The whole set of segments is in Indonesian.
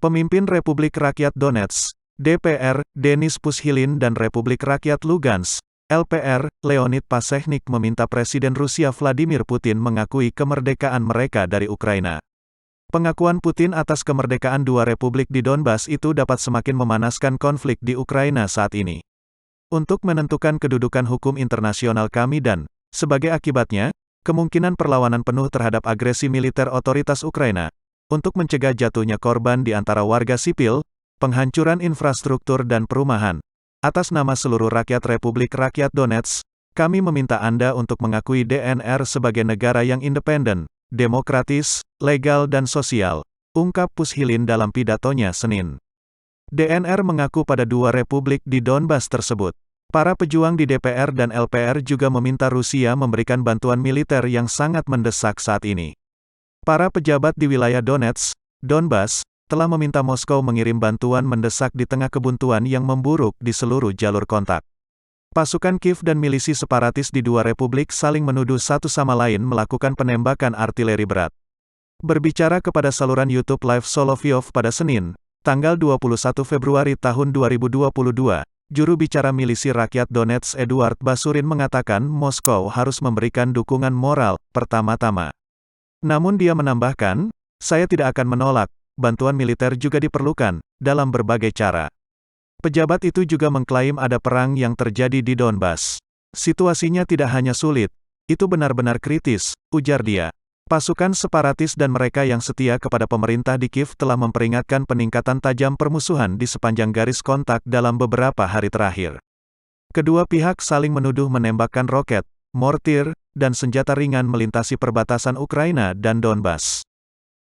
Pemimpin Republik Rakyat Donetsk, DPR, Denis Pushilin dan Republik Rakyat Lugansk, LPR, Leonid Pasechnik meminta Presiden Rusia Vladimir Putin mengakui kemerdekaan mereka dari Ukraina. Pengakuan Putin atas kemerdekaan dua republik di Donbas itu dapat semakin memanaskan konflik di Ukraina saat ini. Untuk menentukan kedudukan hukum internasional kami dan, sebagai akibatnya, kemungkinan perlawanan penuh terhadap agresi militer otoritas Ukraina, untuk mencegah jatuhnya korban di antara warga sipil, penghancuran infrastruktur dan perumahan. Atas nama seluruh rakyat Republik Rakyat Donetsk, kami meminta Anda untuk mengakui DNR sebagai negara yang independen, demokratis, legal dan sosial, ungkap Pushilin dalam pidatonya Senin. DNR mengaku pada dua republik di Donbas tersebut. Para pejuang di DPR dan LPR juga meminta Rusia memberikan bantuan militer yang sangat mendesak saat ini. Para pejabat di wilayah Donetsk, Donbas, telah meminta Moskow mengirim bantuan mendesak di tengah kebuntuan yang memburuk di seluruh jalur kontak. Pasukan Kiev dan milisi separatis di dua republik saling menuduh satu sama lain melakukan penembakan artileri berat. Berbicara kepada saluran YouTube Live Solovyov pada Senin, tanggal 21 Februari tahun 2022, juru bicara milisi rakyat Donetsk Eduard Basurin mengatakan Moskow harus memberikan dukungan moral, pertama-tama. Namun dia menambahkan, saya tidak akan menolak, bantuan militer juga diperlukan, dalam berbagai cara. Pejabat itu juga mengklaim ada perang yang terjadi di Donbas. Situasinya tidak hanya sulit, itu benar-benar kritis, ujar dia. Pasukan separatis dan mereka yang setia kepada pemerintah di Kiev telah memperingatkan peningkatan tajam permusuhan di sepanjang garis kontak dalam beberapa hari terakhir. Kedua pihak saling menuduh menembakkan roket, mortir, dan senjata ringan melintasi perbatasan Ukraina dan Donbas.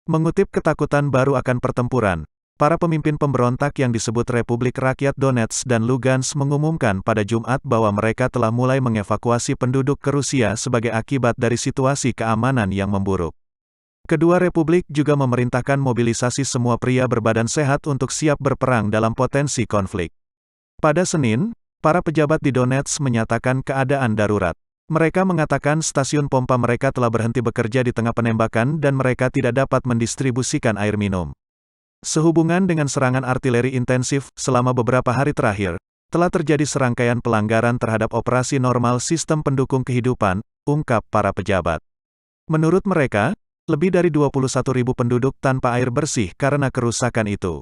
Mengutip ketakutan baru akan pertempuran, para pemimpin pemberontak yang disebut Republik Rakyat Donetsk dan Lugansk mengumumkan pada Jumat bahwa mereka telah mulai mengevakuasi penduduk ke Rusia sebagai akibat dari situasi keamanan yang memburuk. Kedua republik juga memerintahkan mobilisasi semua pria berbadan sehat untuk siap berperang dalam potensi konflik. Pada Senin, para pejabat di Donetsk menyatakan keadaan darurat. Mereka mengatakan stasiun pompa mereka telah berhenti bekerja di tengah penembakan dan mereka tidak dapat mendistribusikan air minum. Sehubungan dengan serangan artileri intensif selama beberapa hari terakhir, telah terjadi serangkaian pelanggaran terhadap operasi normal sistem pendukung kehidupan, ungkap para pejabat. Menurut mereka, lebih dari 21.000 penduduk tanpa air bersih karena kerusakan itu.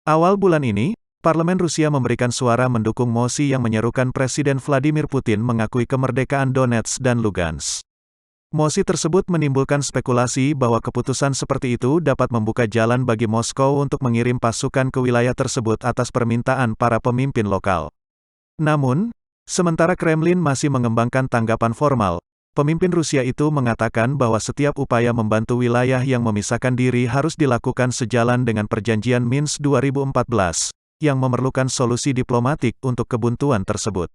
Awal bulan ini, Parlemen Rusia memberikan suara mendukung mosi yang menyerukan Presiden Vladimir Putin mengakui kemerdekaan Donetsk dan Lugansk. Mosi tersebut menimbulkan spekulasi bahwa keputusan seperti itu dapat membuka jalan bagi Moskow untuk mengirim pasukan ke wilayah tersebut atas permintaan para pemimpin lokal. Namun, sementara Kremlin masih mengembangkan tanggapan formal, pemimpin Rusia itu mengatakan bahwa setiap upaya membantu wilayah yang memisahkan diri harus dilakukan sejalan dengan perjanjian Minsk 2014, yang memerlukan solusi diplomatik untuk kebuntuan tersebut.